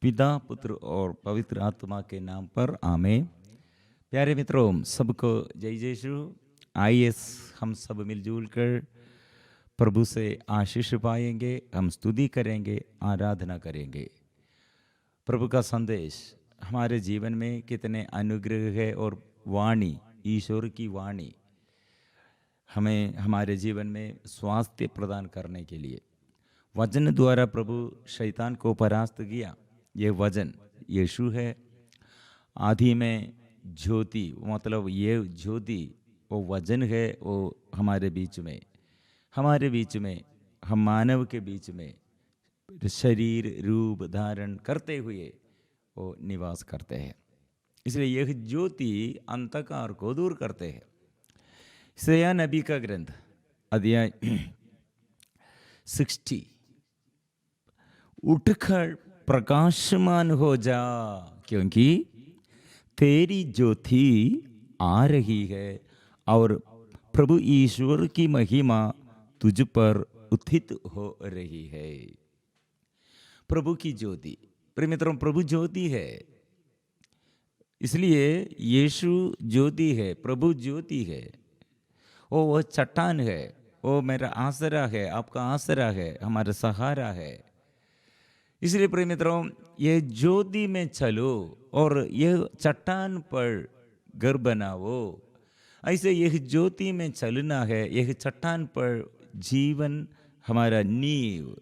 पिता पुत्र और पवित्र आत्मा के नाम पर आमीन। प्यारे मित्रों, सबको जय यीशु। आइए हम सब मिलजुल कर प्रभु से आशीष पाएंगे, हम स्तुति करेंगे, आराधना करेंगे। प्रभु का संदेश हमारे जीवन में कितने अनुग्रह है और वाणी, ईश्वर की वाणी हमें हमारे जीवन में स्वास्थ्य प्रदान करने के लिए वचन द्वारा प्रभु शैतान को परास्त किया। ये वचन यीशु है। आदि में ज्योति, मतलब ये ज्योति वो वचन है, वो हमारे बीच में हम मानव के बीच में शरीर रूप धारण करते हुए वो निवास करते हैं। इसलिए यह ज्योति अंधकार को दूर करते हैं। यशायाह नबी का ग्रंथ अध्याय 60, उठकर प्रकाशमान हो जा, क्योंकि तेरी ज्योति आ रही है और प्रभु ईश्वर की महिमा तुझ पर उत्थित हो रही है। प्रभु की ज्योति, प्रिय मित्रों, प्रभु ज्योति है, इसलिए यीशु ज्योति है, प्रभु ज्योति है। वो चट्टान है, वो मेरा आसरा है, आपका आसरा है, हमारा सहारा है। इसलिए प्रिय मित्रों, ये ज्योति में चलो और यह चट्टान पर घर बनाओ। ऐसे यह ज्योति में चलना है, यह चट्टान पर जीवन, हमारा नींव,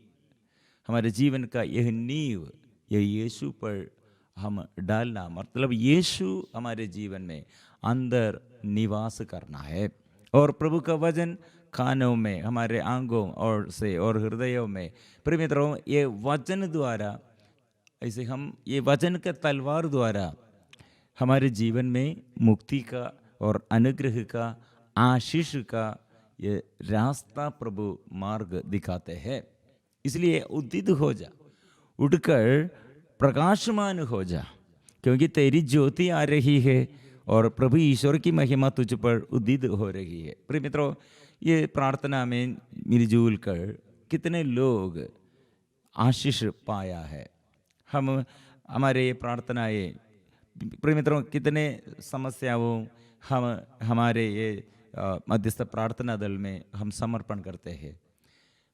हमारे जीवन का यह नींव, यह यीशु पर हम डालना, मतलब यीशु हमारे जीवन में अंदर निवास करना है। और प्रभु का वचन कानों में, हमारे आंगों और हृदयों में। प्रिय मित्रों, ये वचन द्वारा, ऐसे हम ये वचन के तलवार द्वारा हमारे जीवन में मुक्ति का और अनुग्रह का, आशीष का ये रास्ता प्रभु मार्ग दिखाते हैं। इसलिए उद्दित हो जा, उठकर प्रकाशमान हो जा, क्योंकि तेरी ज्योति आ रही है और प्रभु ईश्वर की महिमा तुझ पर उदित हो रही है। प्रिय मित्रों, ये प्रार्थना में मिलजुल कर कितने लोग आशीष पाया है। हम हमारे ये प्रार्थनाएं, प्रिय मित्रों, कितने समस्याओं हम हमारे ये मध्यस्थ प्रार्थना दल में हम समर्पण करते हैं।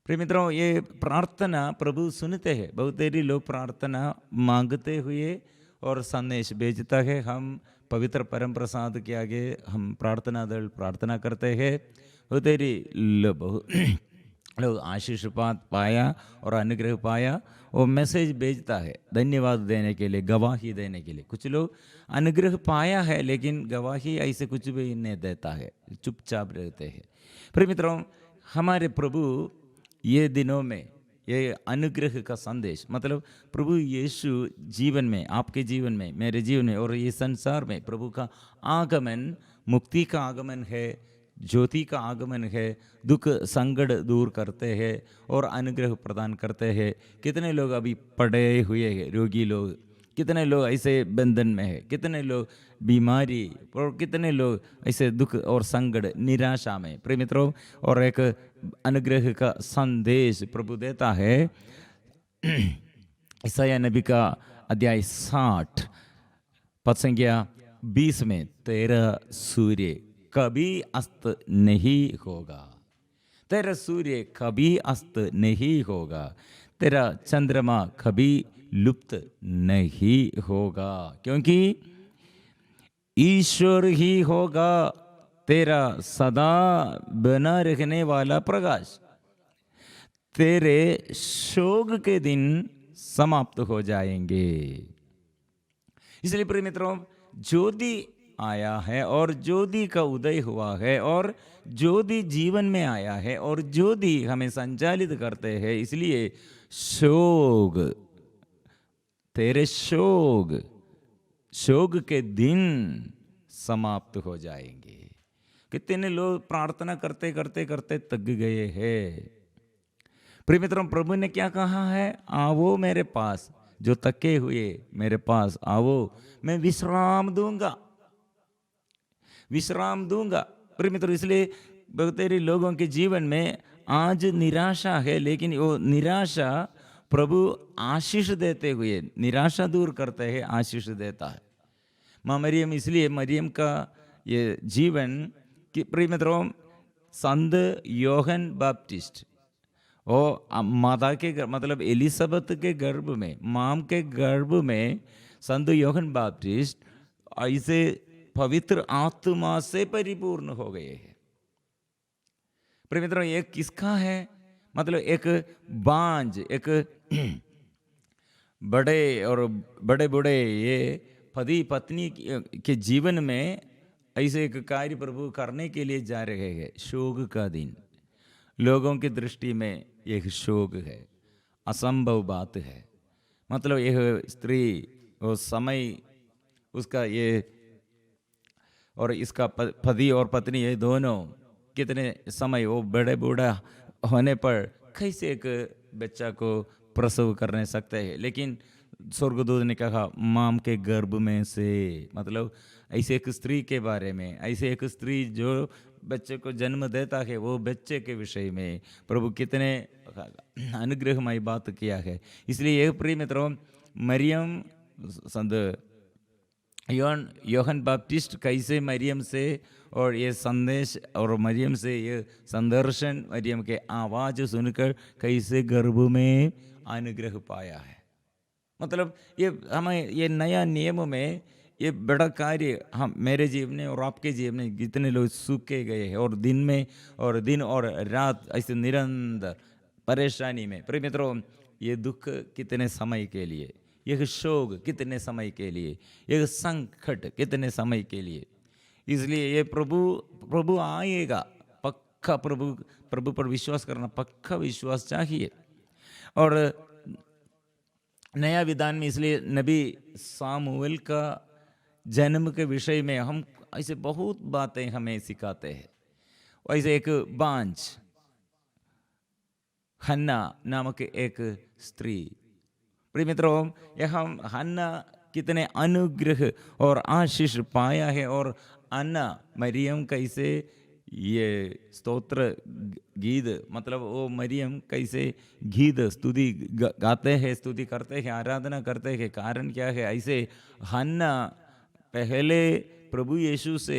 प्रिय मित्रों, ये प्रार्थना प्रभु सुनते हैं। बहुत देरी लोग प्रार्थना मांगते हुए और संदेश भेजता है। हम पवित्र परम प्रसाद के आगे हम प्रार्थना दल प्रार्थना करते हैं। बहुत देरी लोग आशीष पाया और अनुग्रह पाया, वो मैसेज भेजता है धन्यवाद देने के लिए, गवाही देने के लिए। कुछ लोग अनुग्रह पाया है लेकिन गवाही ऐसे कुछ भी नहीं देता है, चुपचाप रहते हैं। प्रिय मित्रों, हमारे प्रभु ये दिनों में ये अनुग्रह का संदेश, मतलब प्रभु यीशु जीवन में, आपके जीवन में, मेरे जीवन में और ये संसार में प्रभु का आगमन मुक्ति का आगमन है, ज्योति का आगमन है, दुख संकट दूर करते हैं और अनुग्रह प्रदान करते हैं। कितने लोग अभी पड़े हुए हैं, रोगी लोग, कितने लोग ऐसे बंधन में है, कितने लोग बीमारी और कितने लोग ऐसे दुख और संकट निराशा में। प्रिय मित्रों, और एक अनुग्रह का संदेश प्रभु देता है। यशायाह नबी का अध्याय 60 पद संख्या 20 में, तेरा सूर्य कभी अस्त नहीं होगा, तेरा सूर्य कभी अस्त नहीं होगा, तेरा चंद्रमा कभी लुप्त नहीं होगा, क्योंकि ईश्वर ही होगा तेरा सदा बना रहने वाला प्रकाश। तेरे शोक के दिन समाप्त हो जाएंगे। इसलिए प्रिय मित्रों, ज्योति आया है और ज्योति का उदय हुआ है और ज्योति जीवन में आया है और ज्योति हमें संचालित करते हैं। इसलिए शोक, तेरे शोक के दिन समाप्त हो जाएंगे। कितने लोग प्रार्थना करते करते करते थक गए हैं। प्रिय मित्रों, प्रभु ने क्या कहा है? आओ मेरे पास, जो थके हुए मेरे पास आओ, मैं विश्राम दूंगा, विश्राम दूंगा। प्रिय मित्रों, इसलिए बहुत सारे लोगों के जीवन में आज निराशा है, लेकिन वो निराशा प्रभु आशीष देते हुए निराशा दूर करते हैं, आशीष देता है। माँ मरियम, इसलिए मरियम का ये जीवन कि प्रिय मित्रों, संत योहन बैप्टिस्ट वो माता के मतलब एलिजाबेथ के गर्भ में, माम के गर्भ में संत योहन बैप्टिस्ट ऐसे पवित्र आत्मा से परिपूर्ण हो गए हैं। प्रिय मित्रों, ये किसका है? मतलब एक बांझ, एक बड़े और बड़े बूढ़े ये पति पत्नी के जीवन में ऐसे एक कार्य प्रभु करने के लिए जा रहे हैं। शोक का दिन लोगों की दृष्टि में यह शोक है, असंभव बात है। मतलब यह स्त्री वो समय उसका ये और इसका पति और पत्नी ये दोनों कितने समय वो बड़े बूढ़ा होने पर कैसे एक बच्चा को प्रसव करने सकते हैं। लेकिन स्वर्गदूत ने कहा माम के गर्भ में से, मतलब ऐसे एक स्त्री के बारे में, ऐसे एक स्त्री जो बच्चे को जन्म देता है, वो बच्चे के विषय में प्रभु कितने अनुग्रहमय बात किया है। इसलिए यह प्रिय मित्रों, मरियम संत योहन बैप्टिस्ट कैसे मरियम से और ये संदेश और मरियम से ये संदर्शन, मरियम के आवाज़ सुनकर कैसे गर्भ में अनुग्रह पाया है। मतलब ये हमें ये नया नियम में ये बड़ा कार्य हम मेरे जीवन में और आपके जीवन में जितने लोग सूखे गए हैं और दिन और रात ऐसे निरंतर परेशानी में, प्रिय मित्रों, ये दुख कितने समय के लिए, यह शोक कितने समय के लिए, यह संकट कितने समय के लिए। इसलिए ये प्रभु आएगा पक्का। प्रभु पर विश्वास करना पक्का विश्वास चाहिए। और नया विधान में इसलिए नबी सामुएल का जन्म के विषय में हम ऐसे बहुत बातें हमें सिखाते हैं। वैसे एक बांझ हन्ना नामक एक स्त्री, प्रिय मित्रों, यह हम हन्ना कितने अनुग्रह और आशीष पाया है। और अन्ना मरियम कैसे ये स्तोत्र गीत, मतलब वो मरियम कैसे गीत स्तुति गाते हैं, स्तुति करते हैं, आराधना करते हैं। कारण क्या है? ऐसे हन्ना पहले प्रभु यीशु से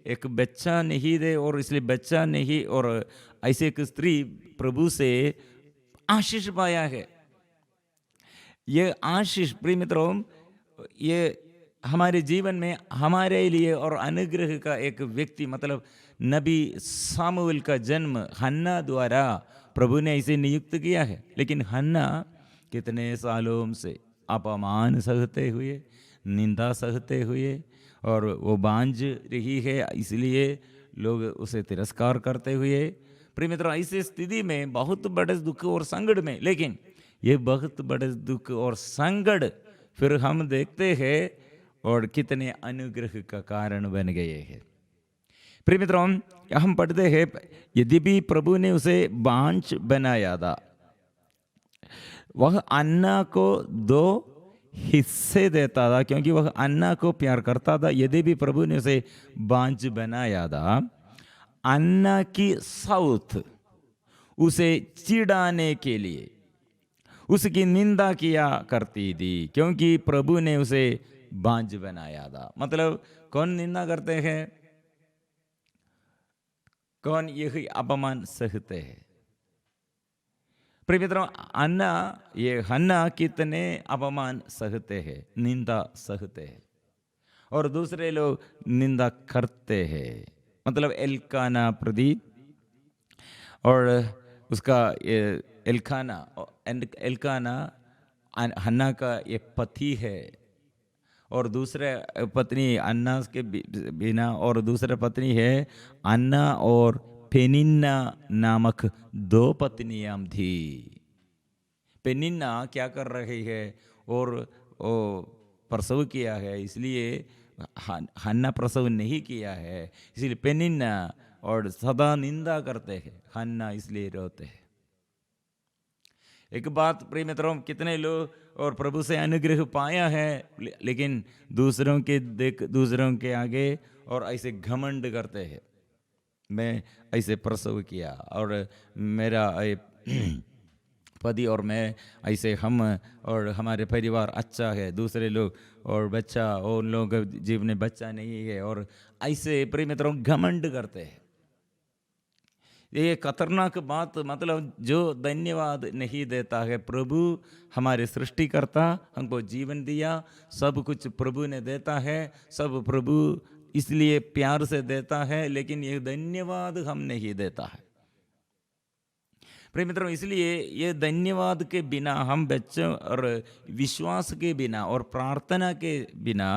एक बच्चा नहीं दे और इसलिए बच्चा नहीं, और ऐसे एक स्त्री प्रभु से आशीष पाया है। ये आशीष प्रिय मित्रों, ये हमारे जीवन में हमारे लिए और अनुग्रह का एक व्यक्ति, मतलब नबी सामुएल का जन्म हन्ना द्वारा प्रभु ने इसे नियुक्त किया है। लेकिन हन्ना कितने सालों से अपमान सहते हुए, निंदा सहते हुए, और वो बांझ रही है, इसलिए लोग उसे तिरस्कार करते हुए। प्रिय मित्रों, ऐसी स्थिति में बहुत बड़े दुख और संकट में, लेकिन ये बहुत बड़े दुख और संकट फिर हम देखते हैं और कितने अनुग्रह का कारण बन गए हैं। प्रिय मित्रों, हम पढ़ते हैं यद्यपि प्रभु ने उसे बांझ बनाया था, वह अन्ना को 2 हिस्से देता था क्योंकि वह अन्ना को प्यार करता था। यद्यपि प्रभु ने उसे बांझ बनाया था, अन्ना की साउथ उसे चिढ़ाने के लिए उसकी निंदा किया करती थी क्योंकि प्रभु ने उसे बांझ बनाया था। मतलब कौन निंदा करते हैं? कौन यही अपमान सहते हैं? प्रिय मित्रों, हन्ना कितने अपमान सहते हैं, निंदा सहते हैं, और दूसरे लोग निंदा करते हैं। मतलब एल्काना प्रति, और उसका एल्काना हन्ना का ये पति है, और दूसरे पत्नी अन्ना के बिना, और दूसरा पत्नी है अन्ना और पेनिन्ना नामक 2 पत्नियां थी। पेनिन्ना क्या कर रही है? और वो प्रसव किया है, इसलिए हन्ना प्रसव नहीं किया है, इसलिए पेनिन्ना और सदा निंदा करते हैं, हन्ना इसलिए रोते हैं। एक बात प्रिय मित्रों, कितने लोग और प्रभु से अनुग्रह पाया है, लेकिन दूसरों के आगे और ऐसे घमंड करते हैं। मैं ऐसे प्रसव किया और मेरा पति और मैं ऐसे हम और हमारे परिवार अच्छा है, दूसरे लोग और बच्चा और उन लोगों के जीवन में बच्चा नहीं है, और ऐसे प्रिय मित्रों घमंड करते हैं। ये खतरनाक बात, मतलब जो धन्यवाद नहीं देता है। प्रभु हमारे सृष्टिकर्ता हमको जीवन दिया, सब कुछ प्रभु ने देता है, सब प्रभु इसलिए प्यार से देता है, लेकिन ये धन्यवाद हम नहीं देता है। प्रिय मित्रों, इसलिए ये धन्यवाद के बिना हम बच्चों और विश्वास के बिना और प्रार्थना के बिना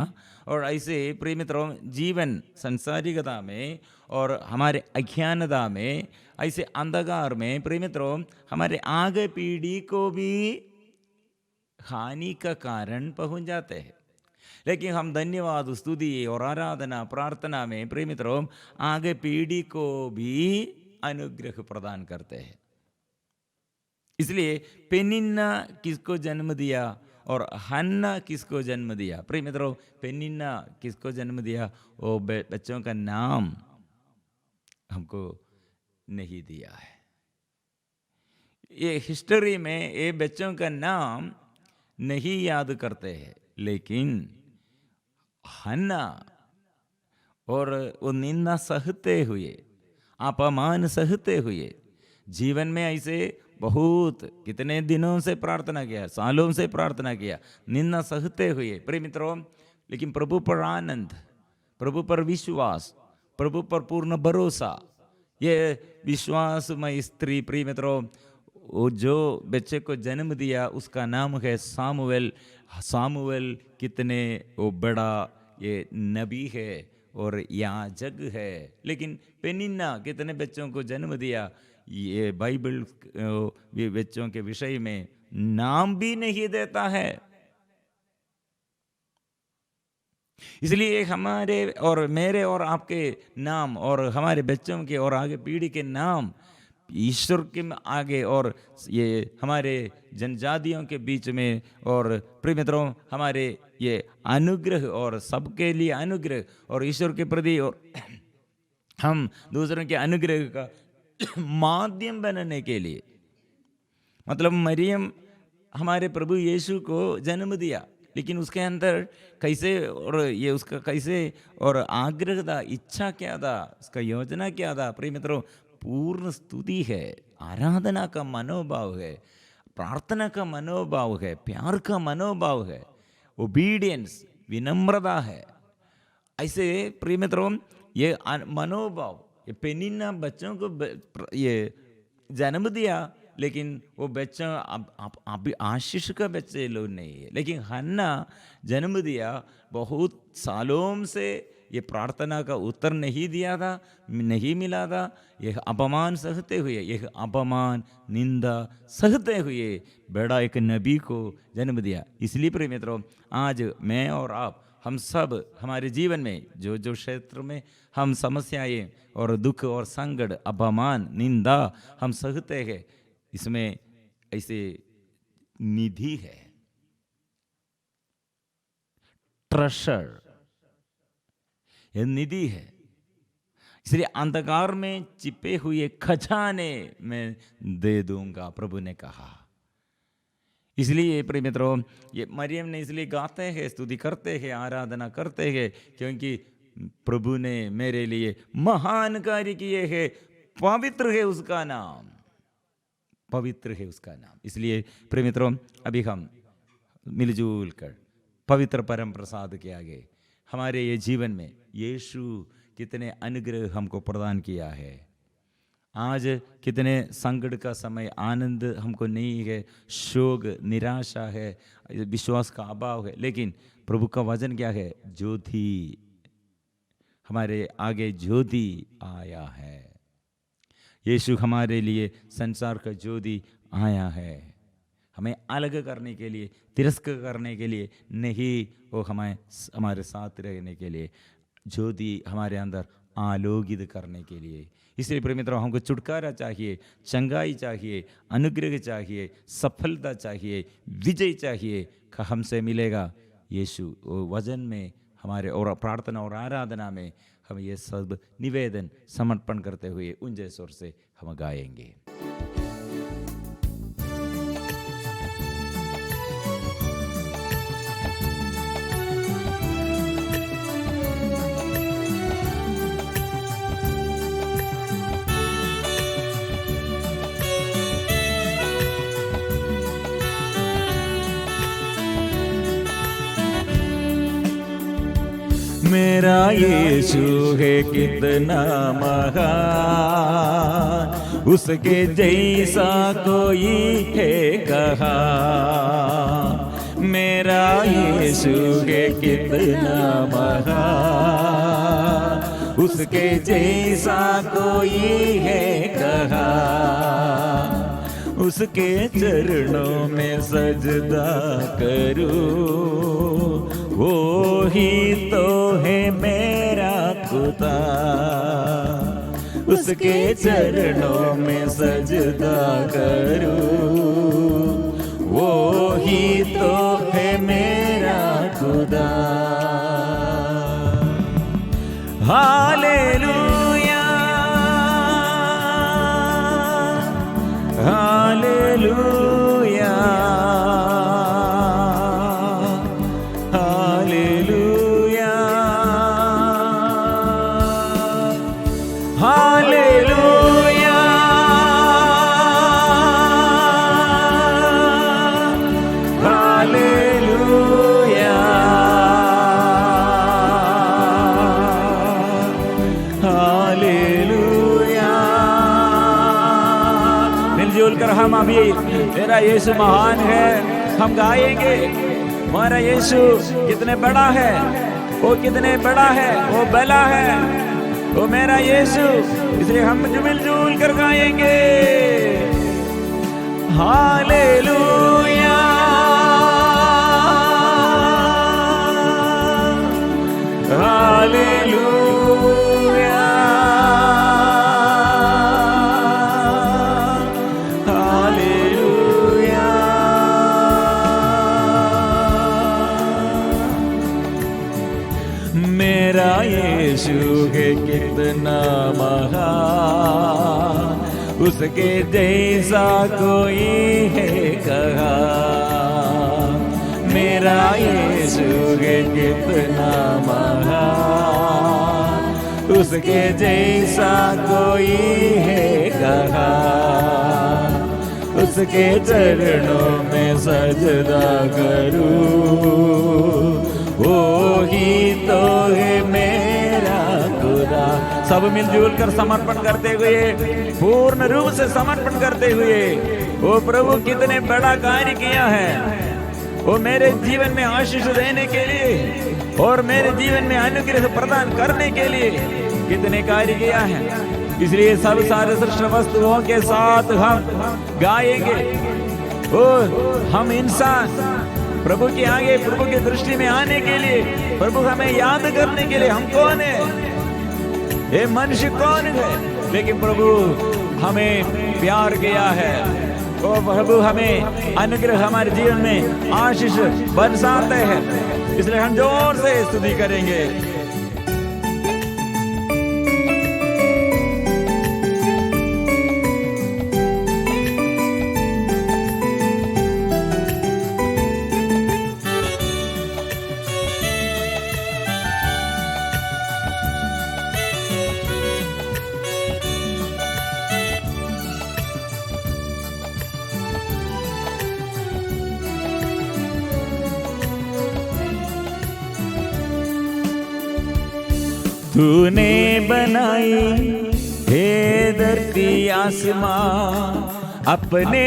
और ऐसे प्रिय मित्रों जीवन संसारिकता में और हमारे अज्ञानता में, ऐसे अंधकार में प्रिय मित्रों हमारे आगे पीढ़ी को भी हानि का कारण पहुंच जाते हैं। लेकिन हम धन्यवाद, स्तुति और आराधना प्रार्थना में प्रिय मित्रों आगे पीढ़ी को भी अनुग्रह प्रदान करते हैं। इसलिए पेनिन्ना किसको जन्म दिया और हन्ना किसको जन्म दिया? प्रिय मित्रों, पेनिन्ना किसको जन्म दिया? वो बच्चों का नाम हमको नहीं दिया है। ये हिस्ट्री में ये बच्चों का नाम नहीं याद करते हैं, लेकिन हन्ना और वो निंदा सहते हुए, अपमान सहते हुए, जीवन में ऐसे बहुत कितने दिनों से प्रार्थना किया, सालों से प्रार्थना किया, निंदा सहते हुए प्रिय मित्रों, लेकिन प्रभु पर आनंद, प्रभु पर विश्वास, प्रभु पर पूर्ण भरोसा, ये विश्वासमय स्त्री प्रिय मित्रों, वो जो बच्चे को जन्म दिया उसका नाम है सामुएल। सामुएल कितने वो बड़ा ये नबी है और याजक है। लेकिन पेनिन्ना कितने बच्चों को जन्म दिया, ये बाइबल बच्चों के विषय में नाम भी नहीं देता है। इसलिए हमारे और मेरे और आपके नाम और हमारे बच्चों के और आगे पीढ़ी के नाम ईश्वर के आगे और ये हमारे जनजातियों के बीच में और प्रिय मित्रों हमारे ये अनुग्रह और सबके लिए अनुग्रह और ईश्वर के प्रति और हम दूसरों के अनुग्रह का माध्यम बनने के लिए, मतलब मरियम हमारे प्रभु यीशु को जन्म दिया, लेकिन उसके अंदर कैसे और ये उसका कैसे और आग्रह था, इच्छा क्या था, उसका योजना क्या था? प्रिय मित्रों, पूर्ण स्तुति है, आराधना का मनोभाव है, प्रार्थना का मनोभाव है, प्यार का मनोभाव है, ओबीडियंस विनम्रता है। ऐसे प्रिय मित्रों ये मनोभाव, ये पेनिन्ना बच्चों को ये जन्म दिया, लेकिन वो बच्चा अब आशीष का बच्चे लोग नहीं है। लेकिन हन्ना जन्म दिया, बहुत सालों से ये प्रार्थना का उत्तर नहीं दिया था, नहीं मिला था, यह अपमान सहते हुए, यह अपमान निंदा सहते हुए बड़ा एक नबी को जन्म दिया। इसलिए प्रिय मित्रों, आज मैं और आप हम सब हमारे जीवन में जो जो क्षेत्र में हम समस्याएं और दुख और संकट, अपमान, निंदा हम सहते हैं, इसमें ऐसे निधि है, ट्रेजर, यह निधि है। इसलिए अंधकार में छिपे हुए खजाने मैं दे दूंगा, प्रभु ने कहा। इसलिए प्रिय मित्रों, ये मरियम ने इसलिए गाते हैं, स्तुति करते हैं, आराधना करते हैं, क्योंकि प्रभु ने मेरे लिए महान कार्य किए हैं, पवित्र है उसका नाम, पवित्र है उसका नाम। इसलिए प्रिय मित्रों, अभी हम मिलजुल कर पवित्र परम प्रसाद के आगे हमारे ये जीवन में यीशु कितने अनुग्रह हमको प्रदान किया है। आज कितने संकट का समय, आनंद हमको नहीं है, शोक, निराशा है, विश्वास का अभाव है, लेकिन प्रभु का वचन क्या है? ज्योति, हमारे आगे ज्योति आया है। यीशु हमारे लिए संसार का ज्योति आया है, हमें अलग करने के लिए, तिरस्कार करने के लिए नहीं, वो हमारे साथ रहने के लिए, ज्योति हमारे अंदर आलोकित करने के लिए। इसलिए प्रिय मित्रों, हमको छुटकारा चाहिए, चंगाई चाहिए, अनुग्रह चाहिए, सफलता चाहिए, विजय चाहिए। हमसे मिलेगा यीशु वचन में, हमारे और प्रार्थना और आराधना में हम ये सब निवेदन समर्पण करते हुए ऊंचे स्वर से हम गाएंगे। मेरा यीशु है कितना महान, उसके जैसा कोई है कहा। मेरा यीशु है कितना महान, उसके जैसा कोई है कहा। उसके चरणों में सजदा करूं, वो ही तो है मेरा खुदा। उसके चरणों में सजदा करूं, वो ही तो है मेरा खुदा। Hallelujah, hallelujah, hallelujah, hallelujah, hallelujah, hallelujah. मिलजुल कर हम अभी तेरा यीशु महान है हम गाएंगे। हमारा यीशु कितने बड़ा है, वो कितने बड़ा है, वो भला है, वो मेरा यीशु। इसलिए हम मिलजुल कर गाएंगे। Hallelujah, hallelujah, hallelujah. मेरा यीशु है कितना महान, उसके जैसा कोई है कहा। मेरा यीशु है कितना महान, उसके जैसा कोई है कहा। उसके चरणों में सजदा करूं, वो ही तो है मेरा खुदा। सब मिलजुल कर समर्पण करते हुए, पूर्ण रूप से समर्पण करते हुए, वो प्रभु कितने बड़ा कार्य किया है, वो मेरे जीवन में आशीष देने के लिए और मेरे जीवन में अनुग्रह प्रदान करने के लिए कितने कार्य किया है। इसलिए सब सारे सृष्टि वस्तुओं के साथ हम गाएंगे। और हम इंसान प्रभु के आगे, प्रभु की दृष्टि में आने के लिए, प्रभु हमें याद करने के लिए, हम कौन है, ये मनुष्य कौन है, लेकिन प्रभु हमें प्यार किया है। ओ प्रभु हमें अनुग्रह हमारे जीवन में आशीष बरसाते हैं। इसलिए हम जोर से स्तुति करेंगे। तूने बनाई हे धरती आसमां, अपने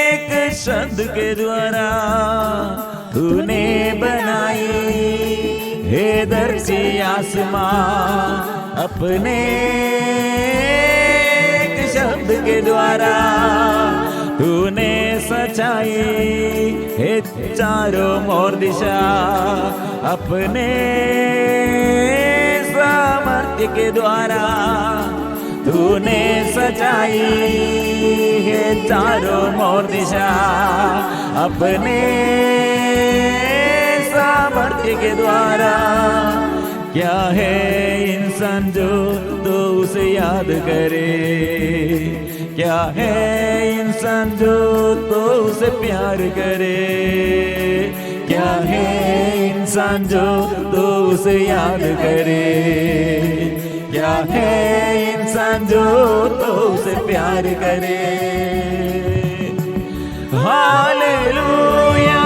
एक शब्द के द्वारा। तूने बनाई हे धरती आसमां, अपने एक शब्द के द्वारा। तूने सचाई है चारों ओर दिशा, अपने सामर्थ्य के द्वारा। तूने सचाई है चारों ओर दिशा, अपने सामर्थ्य के द्वारा। क्या है इंसान जो तो उसे याद करे, क्या है इंसान जो तो उसे प्यार करे। क्या है इंसान जो तो उसे याद करे, क्या है इंसान जो तो उसे प्यार करे। हालेलुया,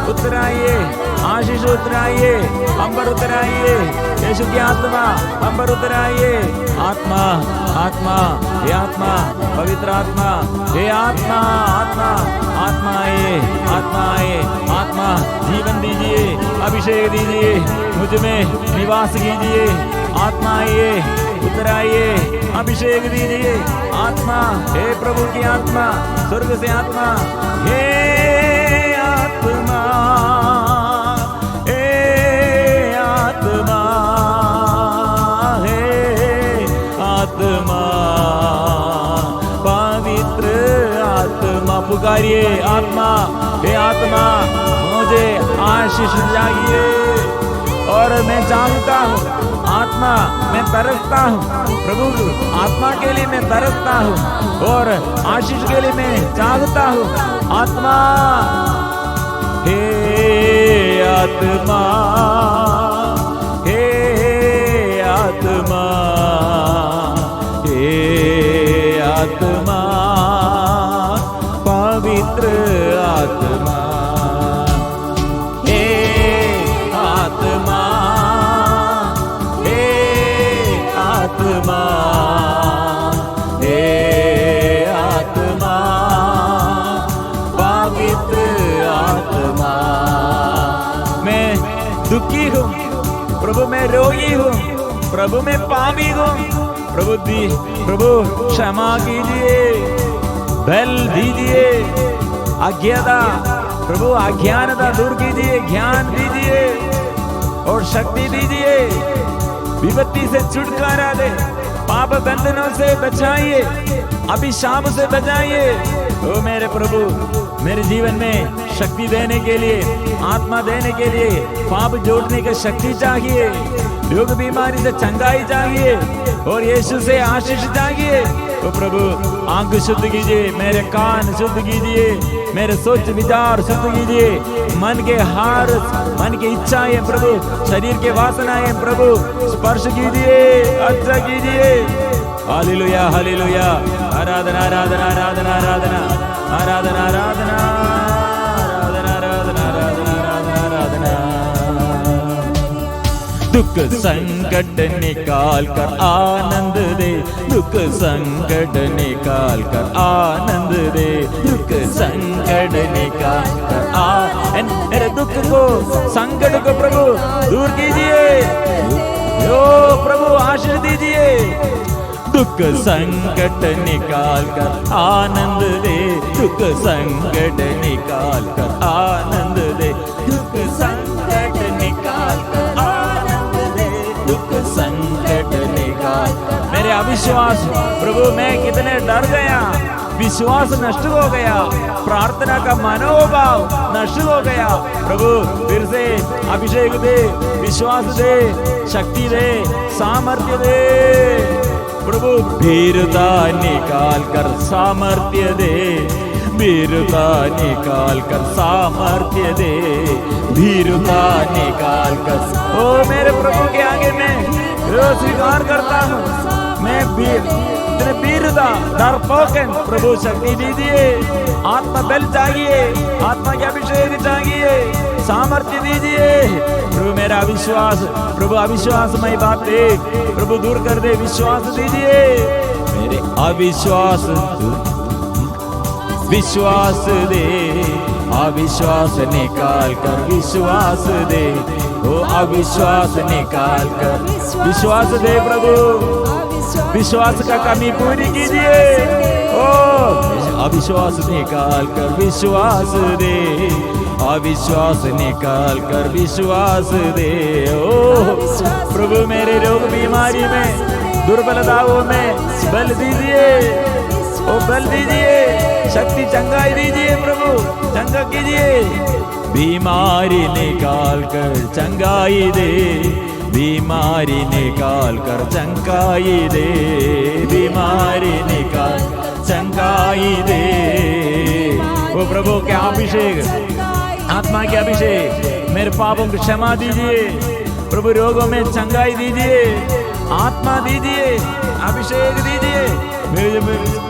उतराइए, आशीष उतराइए, हम पर उतराइए, यीशु की आत्मा हम पर उतराइए। आत्मा, आत्मा, हे आत्मा, पवित्र आत्मा, हे आत्मा, आत्मा, आत्मा आए, आत्मा आए, आत्मा जीवन दीजिए, अभिषेक दीजिए, मुझ में निवास कीजिए। आत्मा आइए, उतराइए, अभिषेक दीजिए। आत्मा, हे प्रभु की आत्मा, स्वर्ग से आत्मा, हे आत्मा, हे आत्मा, हे आत्मा, पवित्र आत्मा, पुकारिए आत्मा, हे आत्मा, मुझे आशीष चाहिए। और मैं जानता हूँ आत्मा, मैं तरसता हूँ प्रभु, आत्मा के लिए मैं तरसता हूँ और आशीष के लिए मैं चाहता हूँ। आत्मा, हे आत्मा, हे आत्मा, हे आत्मा, पवित्र आत्मा, हे आत्मा, हे आत्मा, हे आत्मा, पवित्र आत्मा। मैं दुखी हूँ प्रभु, मैं रोगी हूँ प्रभु, मैं पापी हूँ प्रभु, क्षमा कीजिए, बल दीजिए, अज्ञता प्रभु, अज्ञानता दूर कीजिए, ज्ञान दीजिए और शक्ति दीजिए। विपत्ति से छुटकारा दे, पाप बंधनों से बचाइए, अभिशाप से बचाइए। ओ मेरे प्रभु, मेरे जीवन में शक्ति देने के लिए, आत्मा देने के लिए, पाप जोड़ने की शक्ति चाहिए, रोग बीमारी से चंगाई चाहिए और यीशु से आशीष चाहिए। ओ प्रभु, आंख शुद्ध कीजिए, मेरे कान शुद्ध कीजिए, मेरे सोच विचार शुद्ध कीजिए, मन के हार, मन की इच्छाएं प्रभु, शरीर के वासनाएं प्रभु स्पर्श कीजिए, अच्छा कीजिए। हालेलुया, हालेलुया, आराधना, आराधना, आराधना, आराधना, आराधना, आराधना, आराधना, आराधना, आराधना, आराधना। दुख संकट निकाल कर आनंद दे, दुख संकट निकाल कर आनंद दे, दुख संकट निकाल कर मेरे दुख को, संकट को प्रभु दूर कीजिए। ओ प्रभु, आशीष दीजिए। दुख संकट निकाल कर आनंद दे, दुख संकट निकाल कर आनंद दे, दुख संकट निकाल कर आनंद दे, दुख संकट निकाल। मेरे अविश्वास प्रभु, मैं कितने डर गया, विश्वास नष्ट हो गया, प्रार्थना का मनोभाव नष्ट हो गया। प्रभु फिर से अभिषेक दे, विश्वास दे, शक्ति दे, सामर्थ्य दे प्रभु। वीरता निकाल कर सामर्थ्य दे, वीरता निकाल कर सामर्थ्य दे, वीरता निकाल कर। ओ मेरे प्रभु के आगे मैं स्वीकार करता हूँ, मैं वीरता डरपोकन प्रभु शक्ति दीजिए, आत्मा बल चाहिए, आत्मा के अभिषेक चाहिए, सामर्थ्य दीजिए प्रभु। मेरा अविश्वास प्रभु, अविश्वासमय बातें प्रभु दूर कर दे, विश्वास दीजिए। मेरे अविश्वास विश्वास दे, अविश्वास निकाल कर विश्वास दे, ओ अविश्वास निकाल कर विश्वास दे प्रभु। विश्वास का कमी पूरी कीजिए। ओ अविश्वास निकाल कर विश्वास दे, अविश्वास निकाल कर विश्वास दे। ओ प्रभु, मेरे रोग बीमारी में, दुर्बलताओं में बल दीजिए, ओ बल दीजिए, शक्ति चंगाई दीजिए प्रभु, चंगा कीजिए। बीमारी निकाल कर चंगाई दे, बीमारी निकाल कर चंगाई दे, बीमारी निकाल चंगाई दे। वो प्रभु के अभिषेक, आत्मा के अभिषेक, मेरे पापों की क्षमा दीजिए प्रभु, रोगों में चंगाई दीजिए, आत्मा दीजिए, अभिषेक दीजिए।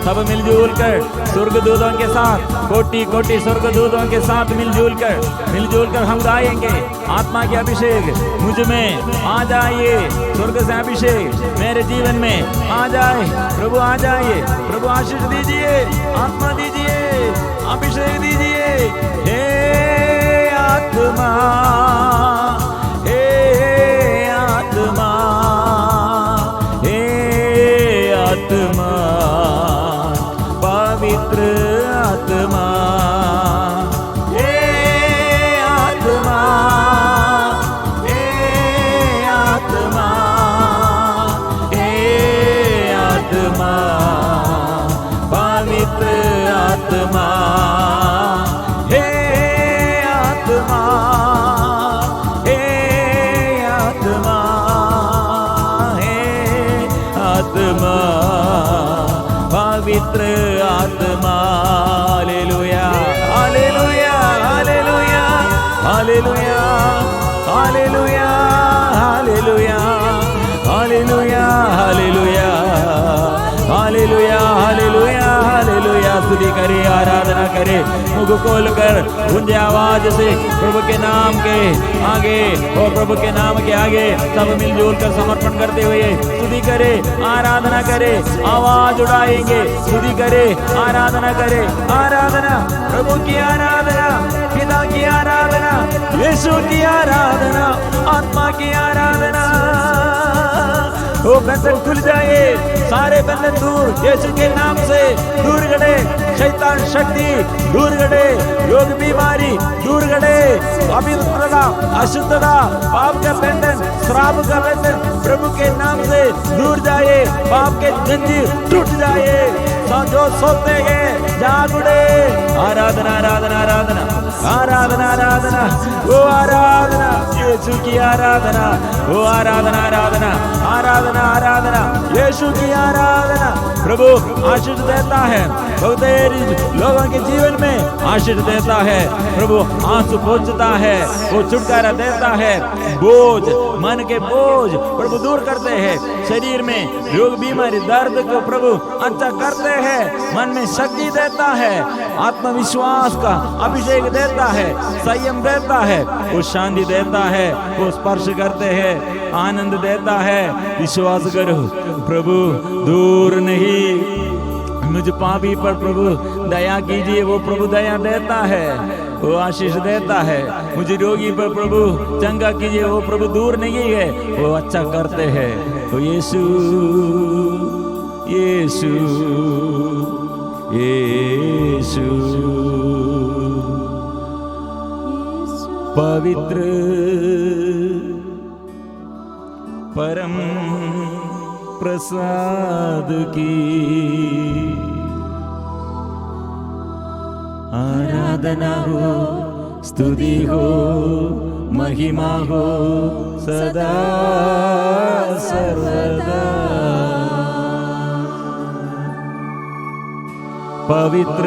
सब मिलजुल कर स्वर्गदूतों के साथ, कोटि कोटि स्वर्गदूतों के साथ मिलजुल कर हम गाएंगे, आत्मा के अभिषेक मुझ में आ जाइए, स्वर्ग से अभिषेक मेरे जीवन में आ जाए। प्रभु आ जाइए, प्रभु आशीष दीजिए, आत्मा दीजिए, अभिषेक दीजिए। हे आत्मा, हे आत्मा, हे आत्मा, पवित्र आत्मा, हे आत्मा, हे आत्मा, हे आत्मा, पवित्र आत्मा, हे आत्मा, हे आत्मा, हे आत्मा, पवित्र आत्मा। Hallelujah, hallelujah, hallelujah, hallelujah, hallelujah, hallelujah, hallelujah, hallelujah, hallelujah, hallelujah, hallelujah. स्तुति करे, आराधना करे, मुख खोल कर गूंजे आवाज से प्रभु के नाम के आगे और प्रभु के नाम के आगे सब मिलजुल कर समर्पण करते हुए स्तुति करे, आराधना करे, आवाज उड़ाएंगे, स्तुति करे, आराधना करे। आराधना, प्रभु की आराधना, पिता की आराधना, यीशु की आराधना, आत्मा की आराधना। वो बंधन खुल जाए, सारे बंधन दूर यीशु के नाम से दूर गड़े, शैतान शक्ति दूर गड़े, रोग बीमारी दूर गड़े, अभिद्रता, अशुद्धता, पाप का बंधन, श्राप का बंधन प्रभु के नाम से दूर जाए, पाप के जंजीर टूट जाए, जो सोते हैं जाग उड़े। आराधना, आराधना, आराधना, आराधना, आराधना, वो आराधना, यीशु की आराधना, वो आराधना, आराधना, आराधना, आराधना, यीशु की आराधना। प्रभु आशीष देता है, बहुत लोगों के जीवन में आशीष देता है। प्रभु आंसू पोंछता है, वो छुटकारा देता है, बोझ, मन के बोझ प्रभु दूर करते हैं, शरीर में रोग बीमारी दर्द को प्रभु अच्छा करते हैं, मन में शक्ति देता है, आत्मविश्वास का अभिषेक देता है, संयम देता है, वो शांति देता है, वो स्पर्श करते हैं, आनंद देता है। विश्वास करो, प्रभु दूर नहीं, मुझ पापी पर प्रभु दया कीजिए, वो प्रभु दया देता है, वो आशीष देता है। मुझे रोगी पर प्रभु चंगा कीजिए, वो प्रभु दूर नहीं है, वो अच्छा करते हैं। वो यीशु, यीशु, यीशु, पवित्र परम प्रसाद की आराधना हो, स्तुति हो, महिमा हो सदा सर्वदा। पवित्र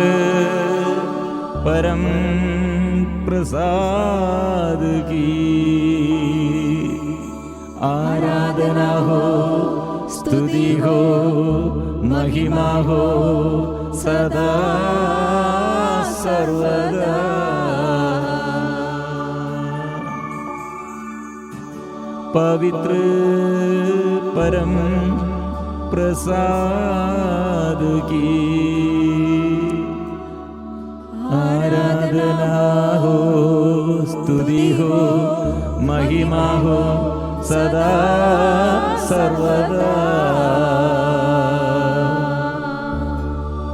परम प्रसाद की आराधना हो, स्तुति हो, महिमा हो सदा सर्वदा। पवित्र परम प्रसाद की आराधना हो, स्तुति हो, महिमा हो सदा सर्वदा।